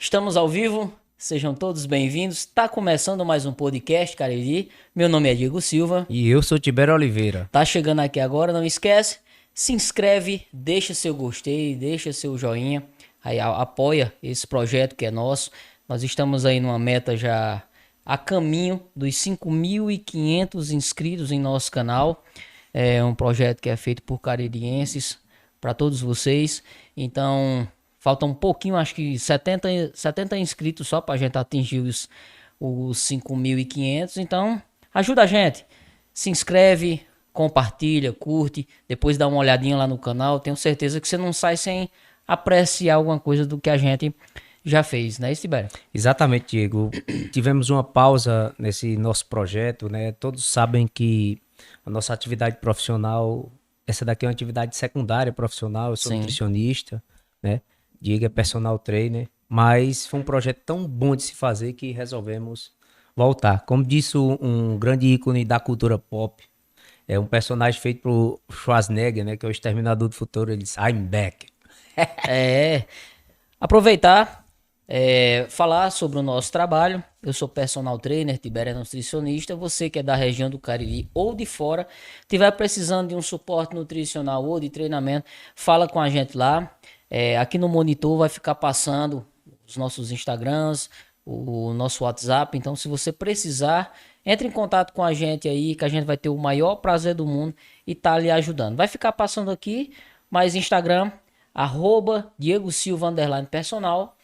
Estamos ao vivo, sejam todos bem-vindos. Está começando mais um podcast, Cariri. Meu nome é Diego Silva. E eu sou Tibério Oliveira. Tá chegando aqui agora, não esquece, se inscreve, deixa seu gostei, deixa seu joinha, aí apoia esse projeto que é nosso. Nós estamos aí numa meta já a caminho dos 5.500 inscritos em nosso canal. É um projeto que é feito por caririenses, para todos vocês. Então, falta um pouquinho, acho que 70 inscritos só para a gente atingir os 5.500. Então, ajuda a gente. Se inscreve, compartilha, curte. Depois dá uma olhadinha lá no canal. Tenho certeza que você não sai sem apreciar alguma coisa do que a gente já fez, né, Tibério? Exatamente, Diego. Tivemos uma pausa nesse nosso projeto, né? Todos sabem que a nossa atividade profissional, essa daqui é uma atividade secundária profissional. Eu sou Sim. nutricionista, né? Diego é personal trainer, mas foi um projeto tão bom de se fazer que resolvemos voltar. Como disse um grande ícone da cultura pop, é um personagem feito por Schwarzenegger, né? Que é o Exterminador do Futuro. Ele diz, I'm back. É, aproveitar, falar sobre o nosso trabalho. Eu sou personal trainer, Tibério é nutricionista. Você que é da região do Cariri ou de fora, tiver precisando de um suporte nutricional ou de treinamento, fala com a gente lá. Aqui no monitor vai ficar passando os nossos Instagrams, o nosso WhatsApp. Então, se você precisar, entre em contato com a gente aí, que a gente vai ter o maior prazer do mundo e tá lhe ajudando. Vai ficar passando aqui, mas Instagram, Diego Silva _personal.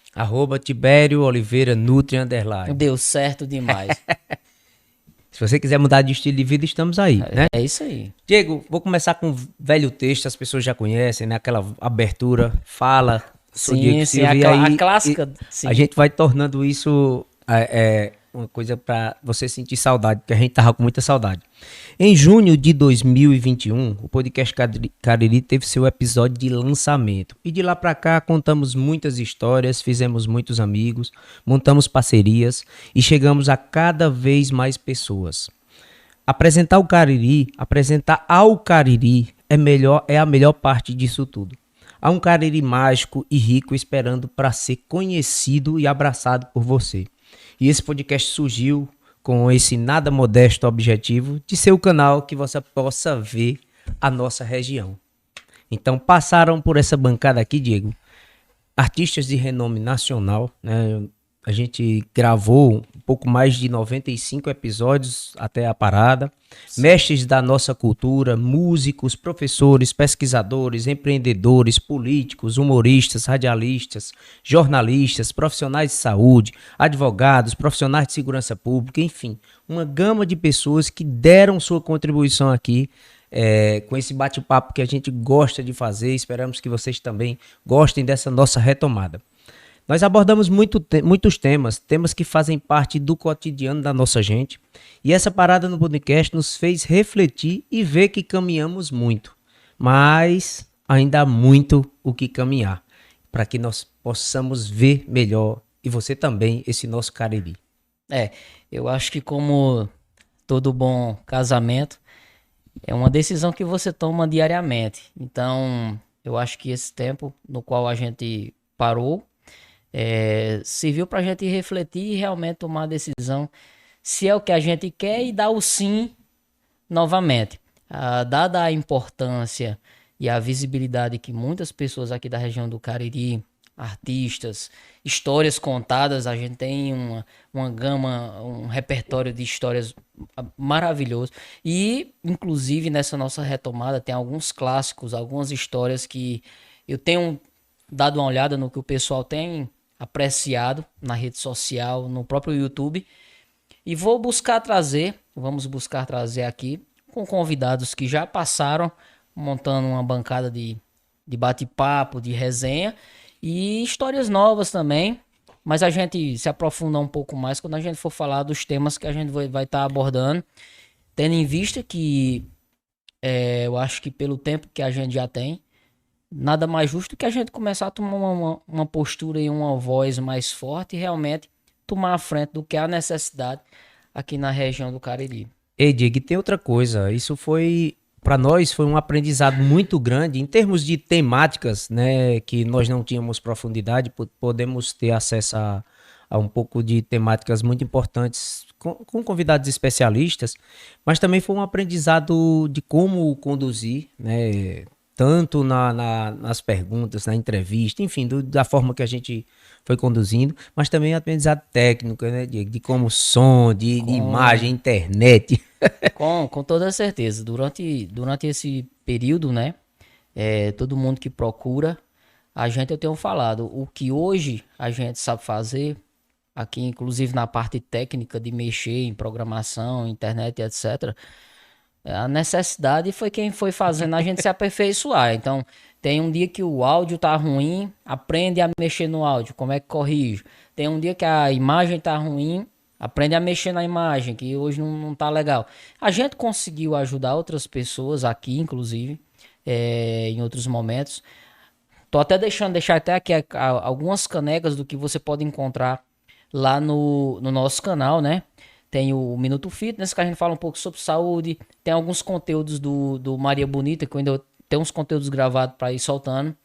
@Tibério Oliveira Nutri _. Deu certo demais. Se você quiser mudar de estilo de vida, estamos aí, né? É isso aí. Diego, vou começar com um velho texto, as pessoas já conhecem, né? Aquela abertura, fala, sou Diego Sim, Silva, e aí a clássica. Sim. a gente vai tornando isso uma coisa para você sentir saudade, porque a gente tava com muita saudade. Em junho de 2021, o podcast Cariri teve seu episódio de lançamento. E de lá para cá contamos muitas histórias, fizemos muitos amigos, montamos parcerias e chegamos a cada vez mais pessoas. Apresentar ao Cariri é a melhor parte disso tudo. Há um Cariri mágico e rico esperando para ser conhecido e abraçado por você. E esse podcast surgiu com esse nada modesto objetivo de ser o canal que você possa ver a nossa região. Então passaram por essa bancada aqui, Diego, artistas de renome nacional, né? A gente gravou um pouco mais de 95 episódios até a parada. Mestres da nossa cultura, músicos, professores, pesquisadores, empreendedores, políticos, humoristas, radialistas, jornalistas, profissionais de saúde, advogados, profissionais de segurança pública, enfim, uma gama de pessoas que deram sua contribuição aqui com esse bate-papo que a gente gosta de fazer. Esperamos que vocês também gostem dessa nossa retomada. Nós abordamos muitos temas que fazem parte do cotidiano da nossa gente. E essa parada no podcast nos fez refletir e ver que caminhamos muito. Mas ainda há muito o que caminhar, para que nós possamos ver melhor, e você também, esse nosso Cariri. Eu acho que como todo bom casamento, é uma decisão que você toma diariamente. Então, eu acho que esse tempo no qual a gente parou, serviu para a gente refletir e realmente tomar a decisão se é o que a gente quer e dar o sim novamente. Dada a importância e a visibilidade que muitas pessoas aqui da região do Cariri, artistas, histórias contadas, a gente tem uma gama, um repertório de histórias maravilhoso. E, inclusive, nessa nossa retomada, tem alguns clássicos, algumas histórias que eu tenho dado uma olhada no que o pessoal tem apreciado na rede social, no próprio YouTube, e vamos buscar trazer aqui com convidados que já passaram, montando uma bancada de bate-papo, de resenha, e histórias novas também, mas a gente se aprofunda um pouco mais quando a gente for falar dos temas que a gente vai estar abordando, tendo em vista que eu acho que pelo tempo que a gente já tem, nada mais justo que a gente começar a tomar uma postura e uma voz mais forte e realmente tomar a frente do que é a necessidade aqui na região do Cariri. Ei, Diego, e tem outra coisa. Isso foi para nós foi um aprendizado muito grande em termos de temáticas, né, que nós não tínhamos profundidade, podemos ter acesso a um pouco de temáticas muito importantes com convidados especialistas, mas também foi um aprendizado de como conduzir, né, tanto nas perguntas, na entrevista, enfim, da forma que a gente foi conduzindo, mas também aprendizado técnico, né, de como som, de imagem, internet. Com toda certeza. Durante esse período, né? Todo mundo que procura, eu tenho falado, o que hoje a gente sabe fazer, aqui inclusive na parte técnica de mexer em programação, internet, etc., a necessidade foi quem foi fazendo a gente se aperfeiçoar. Então, tem um dia que o áudio tá ruim, aprende a mexer no áudio, como é que corrige. Tem um dia que a imagem tá ruim, aprende a mexer na imagem, que hoje não tá legal. A gente conseguiu ajudar outras pessoas aqui, inclusive, em outros momentos. Tô até deixar até aqui algumas canecas do que você pode encontrar lá no nosso canal, né? Tem o Minuto Fitness, que a gente fala um pouco sobre saúde. Tem alguns conteúdos do Maria Bonita, que eu ainda tenho uns conteúdos gravados para ir soltando.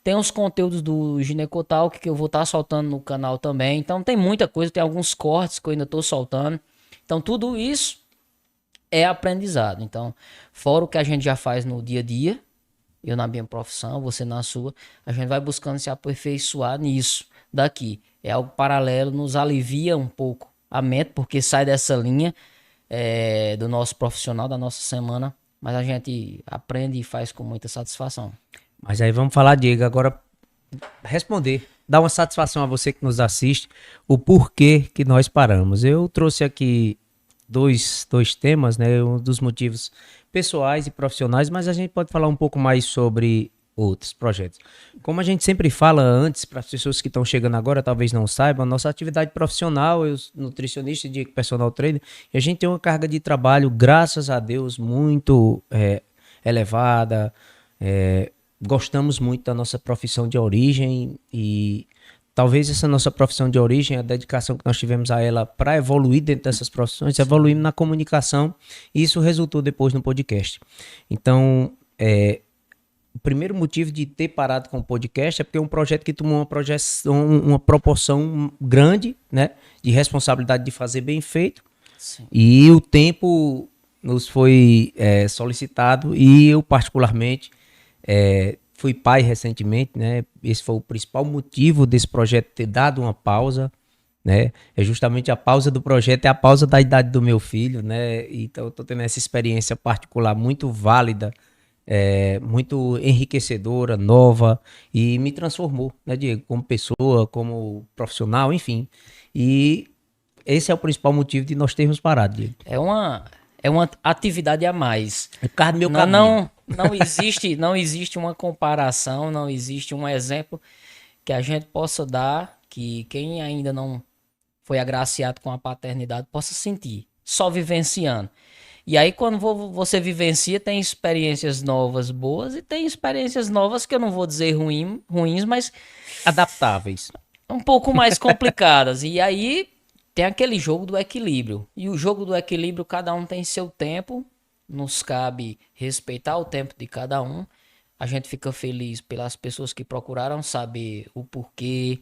Tem os conteúdos do Ginecotalk, que eu vou estar soltando no canal também. Então tem muita coisa, tem alguns cortes que eu ainda estou soltando. Então tudo isso é aprendizado. Então, fora o que a gente já faz no dia a dia, eu na minha profissão, você na sua, a gente vai buscando se aperfeiçoar nisso daqui. É algo paralelo, nos alivia um pouco a mente, porque sai dessa linha do nosso profissional, da nossa semana, mas a gente aprende e faz com muita satisfação. Mas aí vamos falar, Diego, agora responder, dar uma satisfação a você que nos assiste, o porquê que nós paramos. Eu trouxe aqui dois temas, né, um dos motivos pessoais e profissionais, mas a gente pode falar um pouco mais sobre outros projetos. Como a gente sempre fala antes, para as pessoas que estão chegando agora, talvez não saibam, nossa atividade profissional, eu nutricionista de personal trainer, e a gente tem uma carga de trabalho, graças a Deus, muito elevada. Gostamos muito da nossa profissão de origem e talvez essa nossa profissão de origem, a dedicação que nós tivemos a ela para evoluir dentro dessas profissões, evoluímos na comunicação e isso resultou depois no podcast. Então, o primeiro motivo de ter parado com o podcast é porque é um projeto que tomou uma proporção grande, né, de responsabilidade de fazer bem feito. Sim. E o tempo nos foi solicitado e eu particularmente fui pai recentemente, né? Esse foi o principal motivo desse projeto ter dado uma pausa, né? É justamente a pausa do projeto, é a pausa da idade do meu filho, né? Então eu tô tendo essa experiência particular muito válida, muito enriquecedora, nova, e me transformou, né, Diego, como pessoa, como profissional, enfim. E esse é o principal motivo de nós termos parado, Diego. É uma atividade a mais. É por causa do meu caminho. Não existe uma comparação, não existe um exemplo que a gente possa dar que quem ainda não foi agraciado com a paternidade possa sentir, só vivenciando. E aí quando você vivencia, tem experiências novas boas e tem experiências novas que eu não vou dizer ruins, mas adaptáveis. Um pouco mais complicadas. E aí tem aquele jogo do equilíbrio. E o jogo do equilíbrio, cada um tem seu tempo. Nos cabe respeitar o tempo de cada um. A gente fica feliz pelas pessoas que procuraram saber o porquê,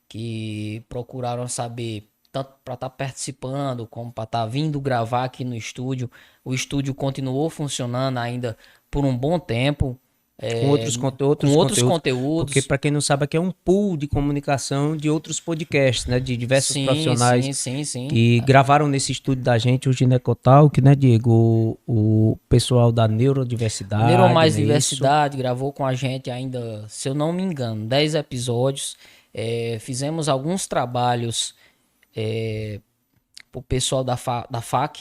que procuraram saber tanto para estar participando como para estar vindo gravar aqui no estúdio. O estúdio continuou funcionando ainda por um bom tempo. Com outros conteúdos. Porque, para quem não sabe, aqui é um pool de comunicação de outros podcasts, né? De diversos profissionais que gravaram nesse estúdio da gente, o Ginecotalk, né, Diego? O pessoal da Neurodiversidade. Neuromais Diversidade gravou com a gente ainda, se eu não me engano, 10 episódios. Fizemos alguns trabalhos pro pessoal da FAC,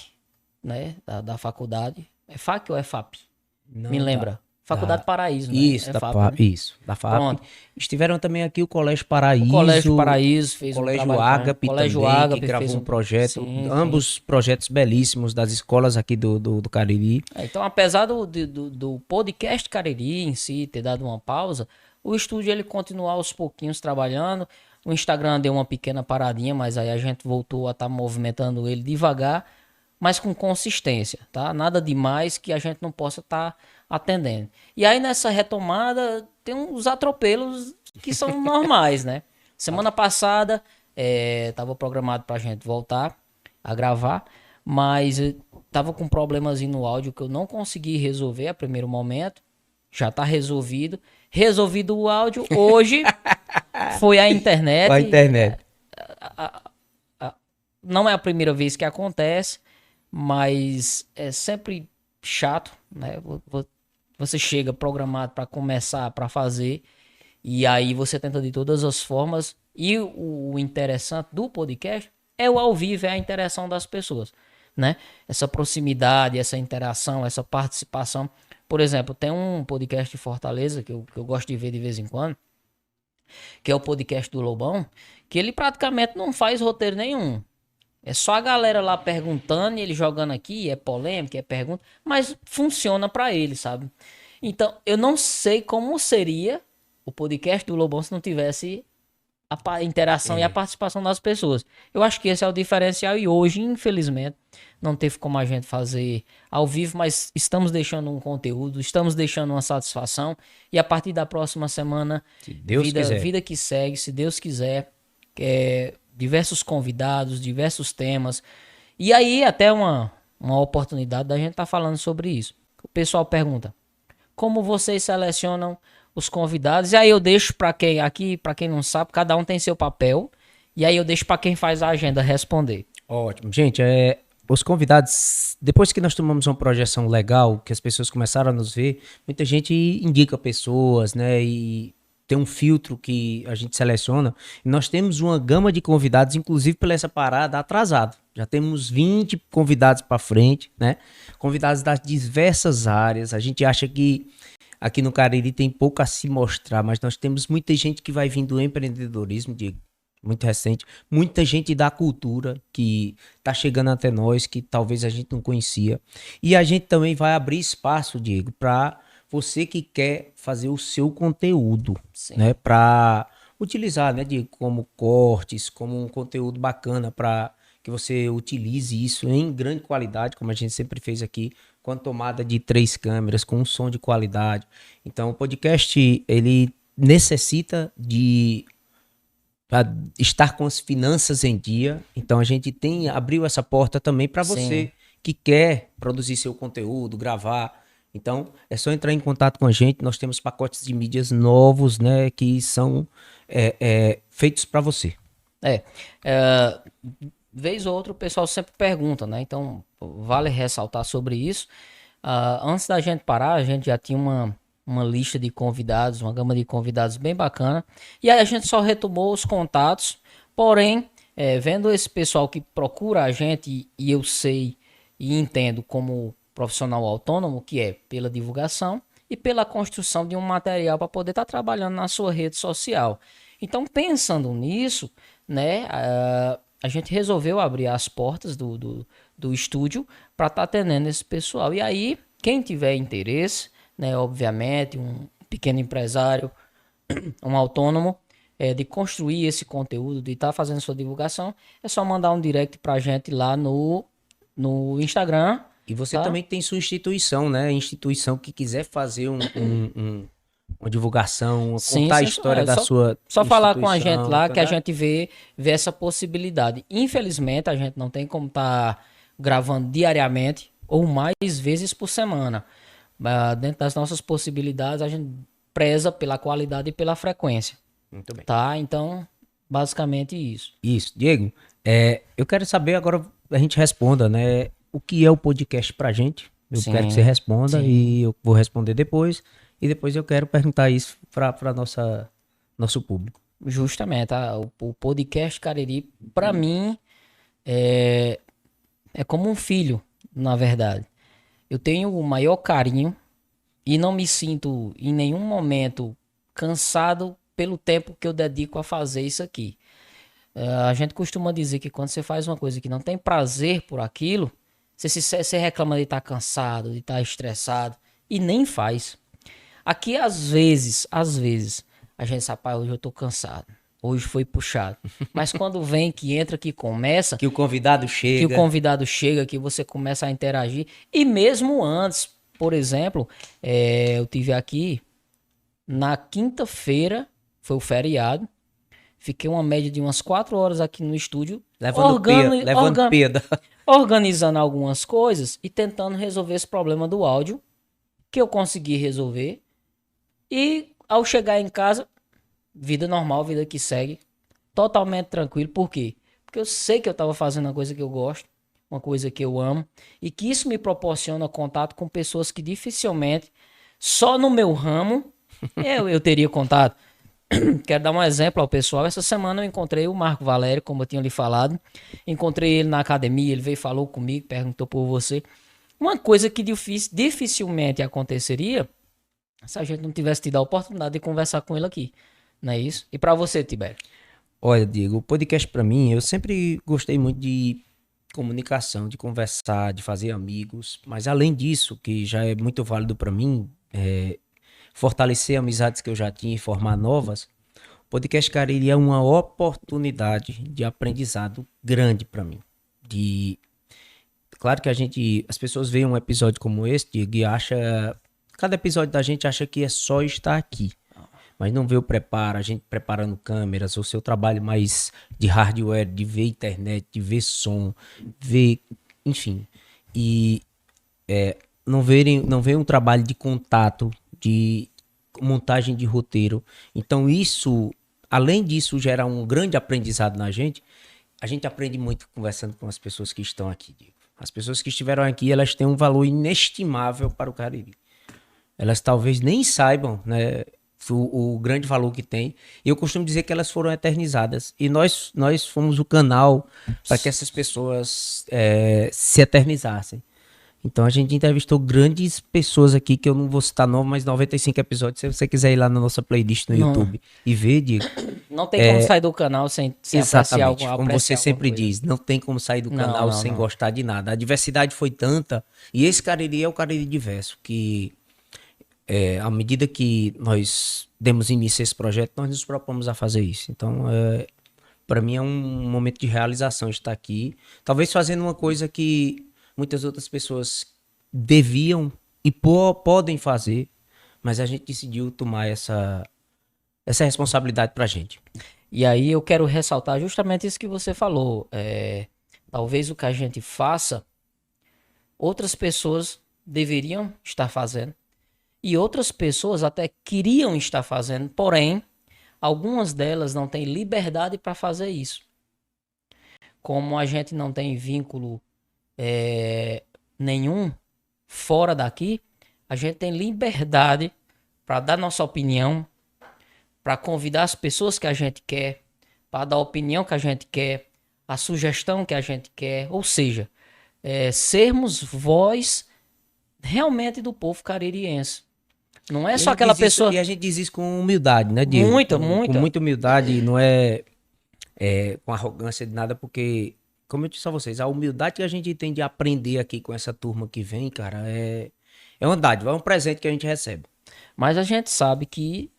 né? Da faculdade. É FAC ou é FAP? Não, me lembra. Faculdade Paraíso, né? Isso, da FAP. Pronto. Estiveram também aqui o Colégio Paraíso. O Colégio Paraíso fez Colégio um Ágape também, que gravou um projeto. Ambos projetos belíssimos das escolas aqui do Cariri. Então, apesar do podcast Cariri em si ter dado uma pausa, o estúdio ele continua aos pouquinhos trabalhando. O Instagram deu uma pequena paradinha, mas aí a gente voltou a estar movimentando ele devagar. mas com consistência, tá? Nada demais que a gente não possa estar atendendo. E aí nessa retomada tem uns atropelos que são normais, né? Semana passada tava programado pra gente voltar a gravar, mas eu tava com um problemazinho no áudio que eu não consegui resolver a primeiro momento. Já tá resolvido. Resolvido o áudio. Hoje foi a internet. Com a internet. Não é a primeira vez que acontece, mas é sempre chato, né? Você chega programado para começar, para fazer, e aí você tenta de todas as formas. E o interessante do podcast é o ao vivo, é a interação das pessoas, né? Essa proximidade, essa interação, essa participação. Por exemplo, tem um podcast de Fortaleza que eu gosto de ver de vez em quando, que é o podcast do Lobão, que ele praticamente não faz roteiro nenhum. É só a galera lá perguntando, e ele jogando aqui, é polêmica, é pergunta, mas funciona pra ele, sabe? Então, eu não sei como seria o podcast do Lobão se não tivesse a interação e a participação das pessoas. Eu acho que esse é o diferencial e hoje, infelizmente, não teve como a gente fazer ao vivo, mas estamos deixando um conteúdo, estamos deixando uma satisfação e a partir da próxima semana, Se Deus quiser. vida que segue, se Deus quiser, diversos convidados, diversos temas. E aí até uma oportunidade da gente estar falando sobre isso. O pessoal pergunta, como vocês selecionam os convidados? E aí eu deixo para quem não sabe, cada um tem seu papel. E aí eu deixo para quem faz a agenda responder. Ótimo. Gente, os convidados, depois que nós tomamos uma projeção legal, que as pessoas começaram a nos ver, muita gente indica pessoas, né? E tem um filtro que a gente seleciona. E nós temos uma gama de convidados, inclusive pela essa parada atrasado. Já temos 20 convidados para frente, né? Convidados das diversas áreas. A gente acha que aqui no Cariri tem pouco a se mostrar, mas nós temos muita gente que vai vir do empreendedorismo, Diego, muito recente, muita gente da cultura que tá chegando até nós, que talvez a gente não conhecia. E a gente também vai abrir espaço, Diego, para você que quer fazer o seu conteúdo, Sim. né, para utilizar, né, Diego, como cortes, como um conteúdo bacana para que você utilize isso em grande qualidade, como a gente sempre fez aqui, com a tomada de 3 câmeras, com um som de qualidade. Então, o podcast, ele necessita de estar com as finanças em dia. Então, a gente abriu essa porta também para você que quer produzir seu conteúdo, gravar. Então, é só entrar em contato com a gente. Nós temos pacotes de mídias novos, né, que são feitos para você. Vez ou outra o pessoal sempre pergunta, né? Então vale ressaltar sobre isso. Antes da gente parar, a gente já tinha uma lista de convidados, uma gama de convidados bem bacana. E aí a gente só retomou os contatos. Porém, vendo esse pessoal que procura a gente, e eu sei e entendo como profissional autônomo, que é pela divulgação e pela construção de um material para poder estar trabalhando na sua rede social. Então, pensando nisso, né? A gente resolveu abrir as portas do estúdio para estar atendendo esse pessoal. E aí, quem tiver interesse, né, obviamente, um pequeno empresário, um autônomo, de construir esse conteúdo, de estar fazendo sua divulgação, é só mandar um direct para a gente lá no Instagram. E você também tem sua instituição, né? Instituição que quiser fazer uma divulgação, contar a história da sua só falar com a gente lá, tá, que a gente vê essa possibilidade. Infelizmente, a gente não tem como estar gravando diariamente ou mais vezes por semana. Dentro das nossas possibilidades, a gente preza pela qualidade e pela frequência. Muito bem. Tá? Então, basicamente isso. Isso. Diego, eu quero saber agora, a gente responda, né? O que é o podcast pra gente? Eu quero que você responda e eu vou responder depois. E depois eu quero perguntar isso para nosso público. Justamente, tá? O podcast Cariri, para mim, é como um filho, na verdade. Eu tenho o maior carinho e não me sinto em nenhum momento cansado pelo tempo que eu dedico a fazer isso aqui. A gente costuma dizer que quando você faz uma coisa que não tem prazer por aquilo, você reclama de estar cansado, de estar estressado e nem faz. Aqui, às vezes, a gente sabe, hoje eu tô cansado. hoje foi puxado. Mas quando vem, que entra, que começa, Que o convidado que o chega. convidado chega, que você começa a interagir. E mesmo antes, por exemplo, eu tive aqui na quinta-feira, foi o feriado, fiquei uma média de umas 4 horas aqui no estúdio, Levando peda. organizando algumas coisas e tentando resolver esse problema do áudio, que eu consegui resolver. E ao chegar em casa, vida normal, vida que segue, totalmente tranquilo. Por quê? Porque eu sei que eu estava fazendo uma coisa que eu gosto, uma coisa que eu amo, e que isso me proporciona contato com pessoas que dificilmente, só no meu ramo, eu teria contato. Quero dar um exemplo ao pessoal. Essa semana eu encontrei o Marco Valério, como eu tinha lhe falado. Encontrei ele na academia, ele veio, falou comigo, perguntou por você. Uma coisa que dificilmente aconteceria se a gente não tivesse tido a oportunidade de conversar com ele aqui. Não é isso? E pra você, Tibério? Olha, Diego, o podcast pra mim, eu sempre gostei muito de comunicação, de conversar, de fazer amigos, mas além disso, que já é muito válido pra mim, fortalecer amizades que eu já tinha e formar novas, o podcast Cariri é uma oportunidade de aprendizado grande pra mim. De Claro que as pessoas veem um episódio como esse, Diego, e cada episódio da gente acha que é só estar aqui. Mas não vê o preparo, a gente preparando câmeras, o seu trabalho mais de hardware, de ver internet, de ver som, ver, enfim. E não vê um trabalho de contato, de montagem de roteiro. Então isso, além disso, gera um grande aprendizado na gente. A gente aprende muito conversando com as pessoas que estão aqui, Diego. As pessoas que estiveram aqui, elas têm um valor inestimável para o Cariri. Elas talvez nem saibam, né, o grande valor que tem. E eu costumo dizer que elas foram eternizadas. E nós fomos o canal para que essas pessoas se eternizassem. Então a gente entrevistou grandes pessoas aqui, que eu não vou citar nome, mas 95 episódios. Se você quiser ir lá na nossa playlist no YouTube e ver, Diego. Não tem como sair do canal sem apreciar Exatamente, como você sempre diz, não tem como sair do canal sem gostar de nada. A diversidade foi tanta, e esse Cariri é o Cariri diverso, que à medida que nós demos início a esse projeto, nós nos propomos a fazer isso. Então, para mim é um momento de realização estar aqui, talvez fazendo uma coisa que muitas outras pessoas deviam e podem fazer, mas a gente decidiu tomar essa responsabilidade pra gente. E aí eu quero ressaltar justamente isso que você falou. Talvez o que a gente faça, outras pessoas deveriam estar fazendo. E outras pessoas até queriam estar fazendo, porém, algumas delas não têm liberdade para fazer isso. Como a gente não tem vínculo nenhum fora daqui, a gente tem liberdade para dar nossa opinião, para convidar as pessoas que a gente quer, para dar a opinião que a gente quer, a sugestão que a gente quer, ou seja, sermos voz realmente do povo caririense. Não é só aquela pessoa... E a gente diz isso com humildade, né, Diego? Muita. Com muita humildade, não é com arrogância de nada, porque, como eu disse a vocês, a humildade que a gente tem de aprender aqui com essa turma que vem, cara, é uma dádiva, é um presente que a gente recebe. Mas a gente sabe que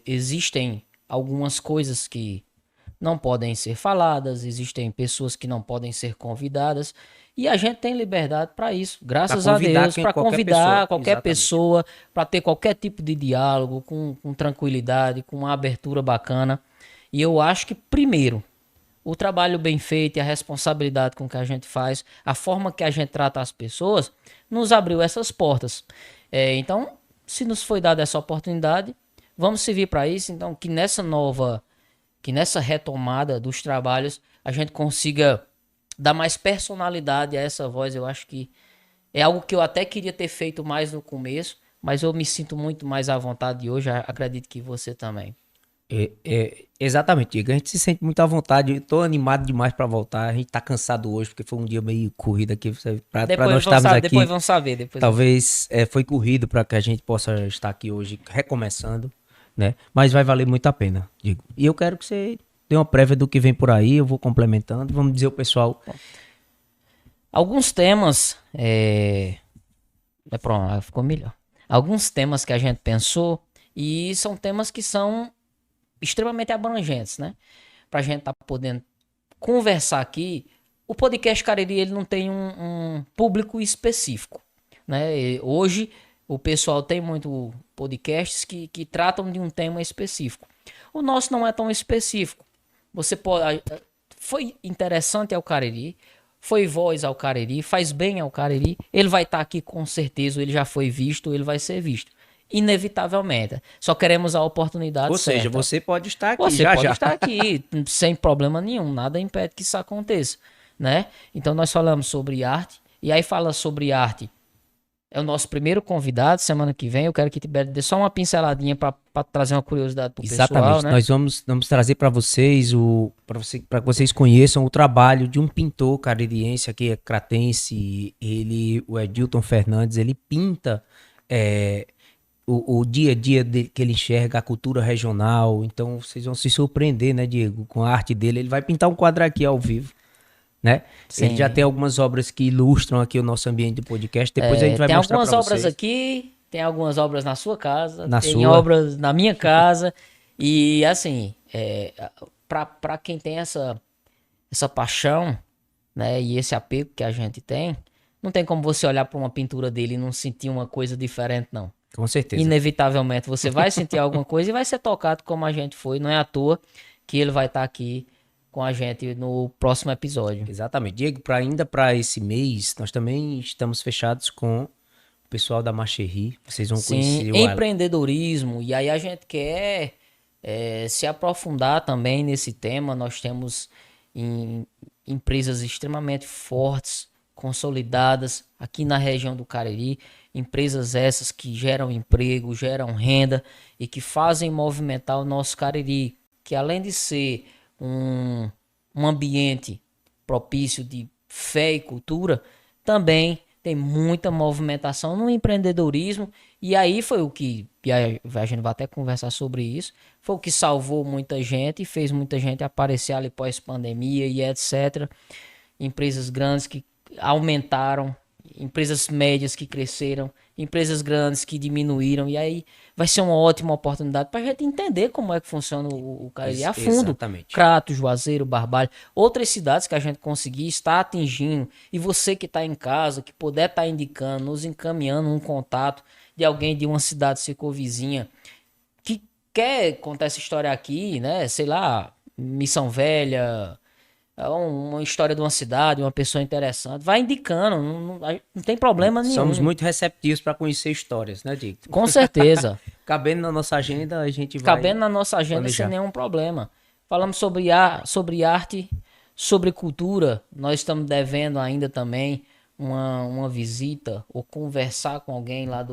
existem algumas coisas que não podem ser faladas, existem pessoas que não podem ser convidadas, e a gente tem liberdade para isso, graças a Deus, para convidar qualquer pessoa, para ter qualquer tipo de diálogo com tranquilidade, com uma abertura bacana. E eu acho que, primeiro, o trabalho bem feito e a responsabilidade com que a gente faz, a forma que a gente trata as pessoas, nos abriu essas portas. Então, se nos foi dada essa oportunidade, vamos servir para isso. Então, que nessa retomada dos trabalhos, a gente consiga dar mais personalidade a essa voz. Eu acho que é algo que eu até queria ter feito mais no começo, mas eu me sinto muito mais à vontade hoje, acredito que você também. Exatamente, Diego. A gente se sente muito à vontade. Estou animado demais para voltar. A gente tá cansado hoje, porque foi um dia meio corrido aqui. Para nós estarmos aqui. Depois vão saber. Talvez foi corrido para que a gente possa estar aqui hoje recomeçando, né? Mas vai valer muito a pena, Diego. E eu quero que você dê uma prévia do que vem por aí. Eu vou complementando. Vamos dizer ao pessoal. Alguns temas. Pronto, ficou melhor. Alguns temas que a gente pensou, e são temas que são extremamente abrangentes, né? Pra gente estar podendo conversar aqui. O podcast Cariri, ele não tem um público específico, né? E hoje o pessoal tem muito podcasts que tratam de um tema específico. O nosso não é tão específico. Você pode... Foi interessante ao Cariri, foi voz ao Cariri, faz bem ao Cariri, ele vai estar aqui com certeza, ele já foi visto, ele vai ser visto. Inevitavelmente. Só queremos a oportunidade Ou seja, certa. você pode estar aqui Você já pode já. estar aqui sem problema nenhum, nada impede que isso aconteça, né? Então nós falamos sobre arte, e aí fala sobre arte. É o nosso primeiro convidado, semana que vem. Eu quero que Tibério dê só uma pinceladinha para trazer uma curiosidade pro Exatamente. pessoal, né? Nós vamos trazer para vocês para que vocês conheçam o trabalho de um pintor caririense aqui, é cratense. O Edilton Fernandes, ele pinta o dia a dia dele, que ele enxerga a cultura regional. Então vocês vão se surpreender, né, Diego, com a arte dele. Ele vai pintar um quadro aqui ao vivo, né? Sim. Ele já tem algumas obras que ilustram aqui o nosso ambiente de podcast. Depois a gente vai tem mostrar algumas para obras vocês. aqui, tem algumas obras na sua casa, tem sua. obras na minha casa. E assim, para quem tem essa paixão, né, e esse apego que a gente tem, não tem como você olhar para uma pintura dele e não sentir uma coisa diferente, não. Com certeza. Inevitavelmente você vai sentir alguma coisa e vai ser tocado como a gente foi. Não é à toa que ele vai estar aqui com a gente no próximo episódio. Exatamente. Diego, ainda para esse mês, nós também estamos fechados com o pessoal da Macherry. Vocês vão conhecer o empreendedorismo. E aí a gente quer se aprofundar também nesse tema. Nós temos empresas extremamente fortes, consolidadas aqui na região do Cariri. Empresas essas que geram emprego, geram renda e que fazem movimentar o nosso Cariri. Que além de ser um ambiente propício de fé e cultura, também tem muita movimentação no empreendedorismo, e aí foi o que, e a gente vai até conversar sobre isso, foi o que salvou muita gente e fez muita gente aparecer ali pós-pandemia e etc. Empresas grandes que aumentaram, empresas médias que cresceram, empresas grandes que diminuíram, e aí vai ser uma ótima oportunidade para a gente entender como é que funciona o Cariri a fundo. Exatamente. Crato, Juazeiro, Barbalho, outras cidades que a gente conseguir estar atingindo, e você que está em casa, que puder estar indicando, nos encaminhando um contato de alguém de uma cidade circunvizinha que quer contar essa história aqui, né? Sei lá, Missão Velha, uma história de uma cidade, uma pessoa interessante, vai indicando, não tem problema nenhum. Somos muito receptivos para conhecer histórias, né, Diego? Com certeza. Cabendo na nossa agenda, a gente vai... Cabendo na nossa agenda sem nenhum problema. Falamos sobre arte, sobre cultura. Nós estamos devendo ainda também uma visita ou conversar com alguém lá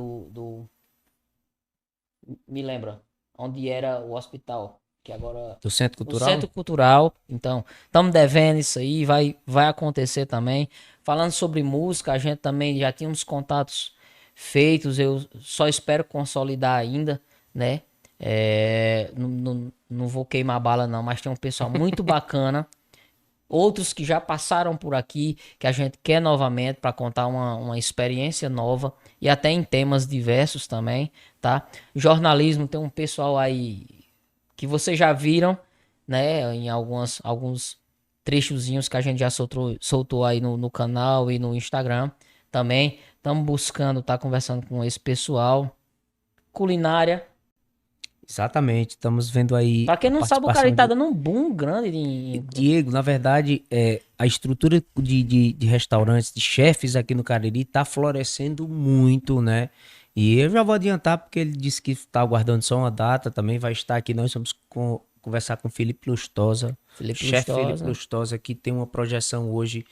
me lembra, onde era o hospital. Que agora do Centro Cultural? O Centro Cultural. Então, estamos devendo isso aí, vai acontecer também. Falando sobre música, a gente também já tinha uns contatos feitos, eu só espero consolidar ainda, né? Não vou queimar bala não, mas tem um pessoal muito bacana. Outros que já passaram por aqui, que a gente quer novamente para contar uma experiência nova e até em temas diversos também, tá? Jornalismo, tem um pessoal aí que vocês já viram, né, em alguns trechozinhos que a gente já soltou aí no canal e no Instagram também. Estamos buscando, conversando com esse pessoal. Culinária. Exatamente, estamos vendo aí... Pra quem não sabe, o cara tá dando um boom grande. Diego, na verdade, a estrutura de restaurantes, de chefes aqui no Cariri tá florescendo muito, né? E eu já vou adiantar, porque ele disse que está aguardando só uma data, também vai estar aqui. Nós vamos conversar com o Felipe Lustosa, chefe Felipe Lustosa, que tem uma projeção hoje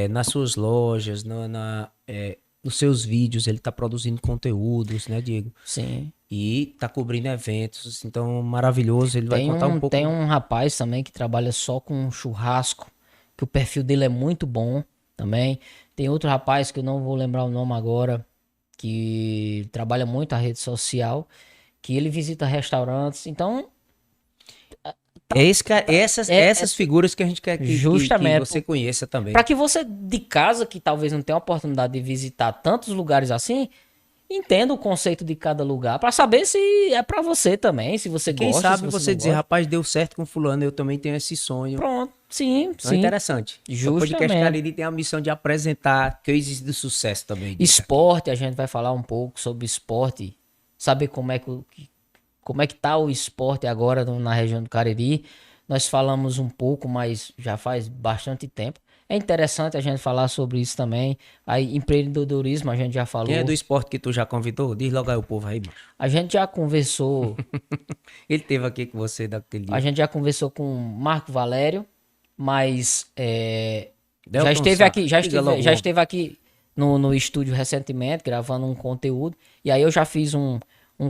nas suas lojas, nos seus vídeos. Ele está produzindo conteúdos, né, Diego? Sim. E está cobrindo eventos, então maravilhoso. Ele vai contar um pouco. Tem um rapaz também que trabalha só com churrasco, que o perfil dele é muito bom também. Tem outro rapaz que eu não vou lembrar o nome agora, que trabalha muito a rede social, que ele visita restaurantes, então... Essas figuras que a gente quer que você conheça também. Para que você de casa, que talvez não tenha a oportunidade de visitar tantos lugares assim, entenda o conceito de cada lugar para saber se é para você também, se você Quem gosta, se sabe você você não dizer, gosta. rapaz, deu certo com fulano, eu também tenho esse sonho. Pronto, sim, Então é sim, interessante. O podcast justamente. Cariri tem a missão de apresentar cases de sucesso também, Diego, aqui. Esporte, a gente vai falar um pouco sobre esporte, saber como é que tá o esporte agora na região do Cariri. Nós falamos um pouco, mas já faz bastante tempo. É interessante a gente falar sobre isso também. Aí, empreendedorismo, a gente já Quem é do falou. esporte que tu já convidou? Diz logo aí o povo aí, macho. A gente já conversou, Ele teve aqui com você daquele a dia. gente já conversou com Marco Valério, mas já Delton esteve Sá. aqui, Diga logo o já homem. esteve aqui no estúdio recentemente, gravando um conteúdo. E aí eu já fiz um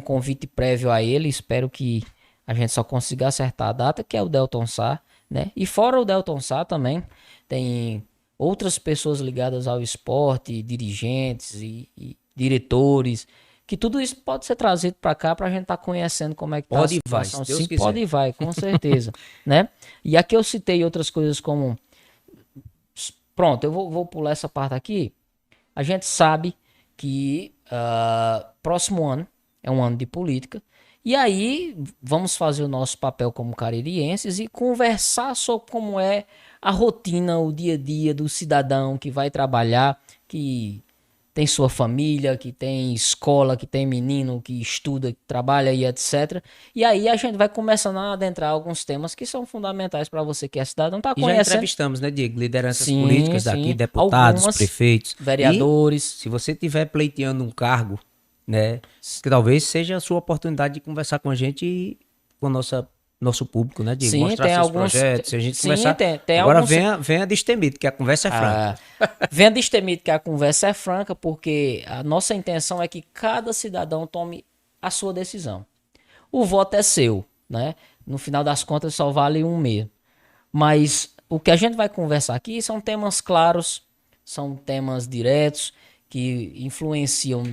convite prévio a ele. Espero que a gente só consiga acertar a data, que é o Delton Sá, né? E fora o Delton Sá também, tem outras pessoas ligadas ao esporte, dirigentes e diretores, que tudo isso pode ser trazido para cá para a gente estar conhecendo como é que tá a Pode e vai, situação. se Deus Sim, quiser. pode e vai, com certeza, né? E aqui eu citei outras coisas como pronto, eu vou pular essa parte aqui. A gente sabe que próximo ano é um ano de política. E aí vamos fazer o nosso papel como caririenses e conversar sobre como é a rotina, o dia a dia do cidadão que vai trabalhar, que tem sua família, que tem escola, que tem menino que estuda, que trabalha e etc. E aí a gente vai começando a adentrar alguns temas que são fundamentais para você que é cidadão, tá E já conhecendo. entrevistamos, né, Diego? Lideranças Sim, políticas daqui, sim. deputados, Algumas prefeitos. E vereadores. se você tiver pleiteando um cargo, né, que talvez seja a sua oportunidade de conversar com a gente e com nosso público, né, Diego? Sim, Mostrar tem seus alguns. projetos, se a gente Sim, conversar. tem Agora alguns. venha destemido, que a conversa é franca. Venha destemido que a conversa é franca, porque a nossa intenção é que cada cidadão tome a sua decisão. O voto é seu, né? No final das contas só vale um mesmo. Mas o que a gente vai conversar aqui são temas claros, são temas diretos, que influenciam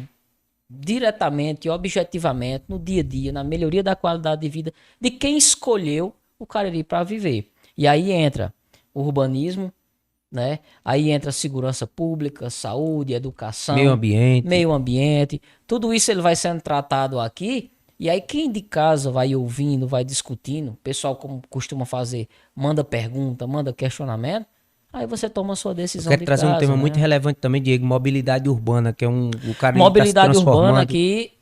diretamente e objetivamente no dia a dia, na melhoria da qualidade de vida de quem escolheu o Cariri para viver. E aí entra o urbanismo, né? Aí entra segurança pública, saúde, Meio educação, ambiente. meio ambiente. Tudo isso ele vai sendo tratado aqui. E aí quem de casa vai ouvindo, vai discutindo, o pessoal como costuma fazer, manda pergunta, manda questionamento, aí você toma a sua Eu decisão quero de trazer um tema casa, muito né? relevante também, Diego, mobilidade urbana, que é o cara ele está se Mobilidade urbana transformando. aqui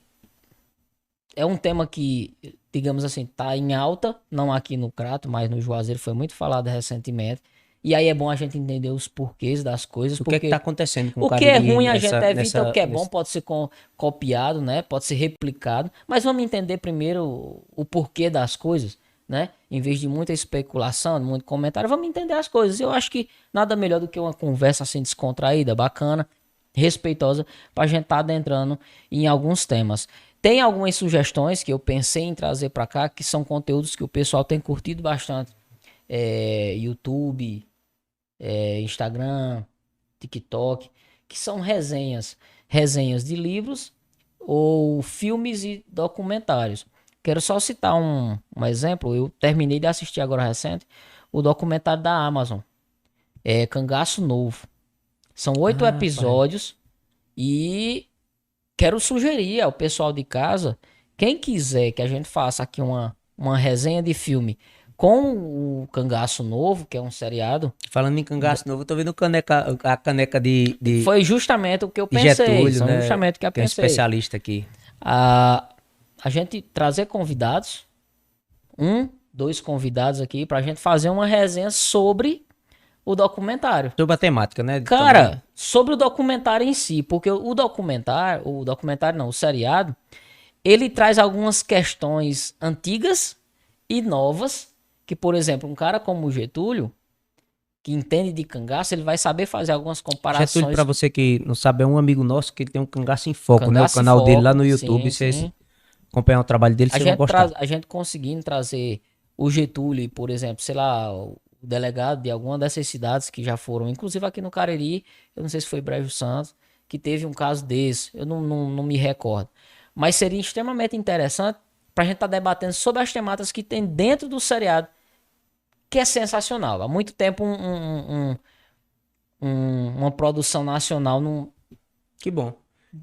é um tema que, digamos assim, tá em alta, não aqui no Crato, mas no Juazeiro foi muito falado recentemente. E aí é bom a gente entender os porquês das coisas, O que é que está porque acontecendo com o o que é Cariri ruim a gente evita, o que é bom nesse... pode ser copiado, né? Pode ser replicado, mas vamos entender primeiro o porquê das coisas, né? Em vez de muita especulação, de muito comentário, vamos entender as coisas. Eu acho que nada melhor do que uma conversa assim descontraída, bacana, respeitosa, para a gente estar adentrando em alguns temas. Tem algumas sugestões que eu pensei em trazer para cá, que são conteúdos que o pessoal tem curtido bastante. YouTube, Instagram, TikTok, que são resenhas de livros ou filmes e documentários. Quero só citar um exemplo. Eu terminei de assistir agora recente o documentário da Amazon, Cangaço Novo. São 8 Ah, pai. episódios e quero sugerir ao pessoal de casa, quem quiser que a gente faça aqui uma resenha de filme com o Cangaço Novo, que é um seriado. Falando em cangaço novo, eu tô vendo a caneca Foi justamente o que eu de pensei. Getúlio, São né? justamente o que eu Tem um pensei. especialista aqui. A gente trazer convidados, dois convidados aqui, pra gente fazer uma resenha sobre o documentário. Sobre a temática, né? Também. Cara, sobre o documentário em si, porque o documentário não, o seriado, ele traz algumas questões antigas e novas, que, por exemplo, um cara como o Getúlio, que entende de cangaço, ele vai saber fazer algumas Getúlio, comparações. pra você que não sabe, é um amigo nosso que ele tem um cangaço em foco, né? O Cangaço em canal dele lá Foco, no YouTube. sim, Vocês sim. acompanhar o trabalho dele, vocês vão gostar. A gente conseguindo trazer o Getúlio, por exemplo, sei lá, o delegado de alguma dessas cidades que já foram, inclusive aqui no Cariri, eu não sei se foi Brejo Santos, que teve um caso desse, eu não me recordo. Mas seria extremamente interessante pra gente estar debatendo sobre as temáticas que tem dentro do seriado, que é sensacional. Há muito tempo uma produção nacional não. Que bom.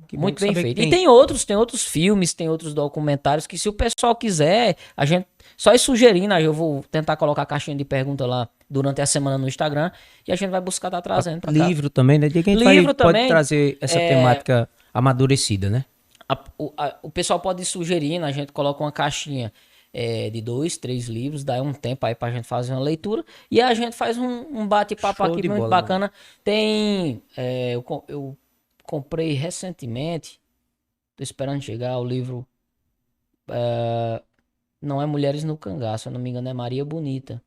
Que bom Muito bem saber que feito. E tem outros filmes, tem outros documentários que, se o pessoal quiser, a gente só ir sugerindo. Aí eu vou tentar colocar a caixinha de pergunta lá durante a semana no Instagram e a gente vai buscar estar trazendo pra cá. livro também, né? De quem Livro pode também, trazer essa temática amadurecida, né? o pessoal pode ir sugerindo, a gente coloca uma caixinha de 2, 3 livros, dá um tempo aí pra gente fazer uma leitura e a gente faz um bate-papo Show aqui de muito bola, bacana. Tem. Eu comprei recentemente, tô esperando chegar o livro. Não é Mulheres no Cangaço, se eu não me engano, é Maria Bonita.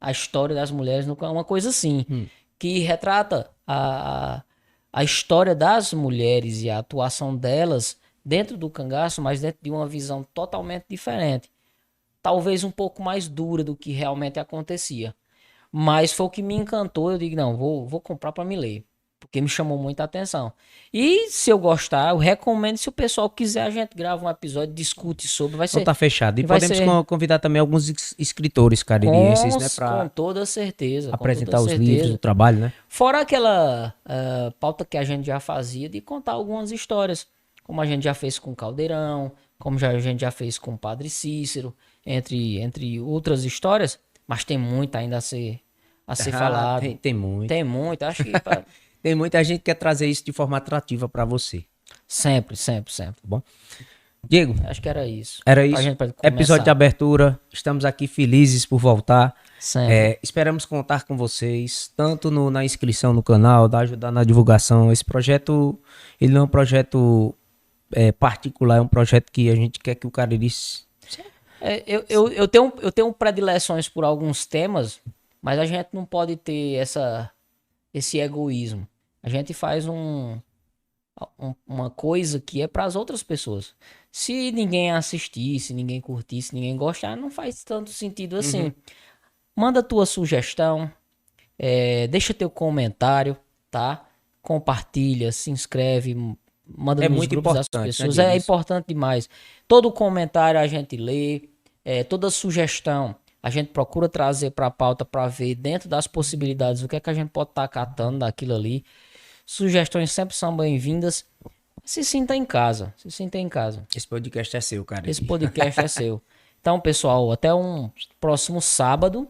A história das mulheres no cangaço, uma coisa assim, que retrata a história das mulheres e a atuação delas dentro do cangaço, mas dentro de uma visão totalmente diferente. Talvez um pouco mais dura do que realmente acontecia. Mas foi o que me encantou. Eu digo, não, vou comprar para me ler. Porque me chamou muita atenção. E se eu gostar, eu recomendo. Se o pessoal quiser, a gente grava um episódio, discute sobre. Vai Então ser. tá fechado. E Vai podemos ser convidar também alguns escritores caririenses, né? com Pra toda certeza. Com toda apresentar os livros, o certeza. trabalho, né? Fora aquela pauta que a gente já fazia de contar algumas histórias. Como a gente já fez com Caldeirão, como a gente já fez com o Padre Cícero, entre outras histórias. Mas tem muito ainda a ser falado. Tem muito. Tem muito, acho que Tem muita gente que quer trazer isso de forma atrativa pra você, sempre, sempre, sempre. tá bom? Diego, Acho que era isso. era Pra isso. gente Episódio de começar. abertura. Estamos aqui felizes por voltar. Sempre. Esperamos contar com vocês, tanto na inscrição no canal, da ajudar na divulgação. Esse projeto, ele não é um projeto particular, é um projeto que a gente quer que o Cariri... Eu tenho predileções por alguns temas, mas a gente não pode ter esse egoísmo. A gente faz uma coisa que é para as outras pessoas. Se ninguém assistir, se ninguém curtir, se ninguém gostar, não faz tanto sentido assim. Manda tua sugestão, deixa teu comentário, tá? Compartilha, se inscreve, manda É nos muito grupos das importante, né, pessoas. Diego? É importante demais. Todo comentário a gente lê, toda sugestão a gente procura trazer para a pauta para ver dentro das possibilidades o que é que a gente pode estar catando daquilo ali. Sugestões sempre são bem-vindas. Se sinta em casa, se sinta em casa. Esse podcast é seu, Cariri. Esse podcast é seu. Então, pessoal, até o próximo sábado,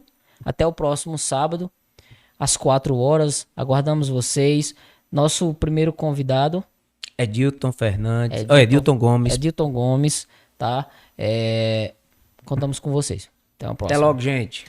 às 4 horas, aguardamos vocês. Nosso primeiro convidado Edilton Fernandes. Edilton- Edilton Gomes. Edilton Gomes, tá? Contamos com vocês. Até uma Até próxima. logo, gente.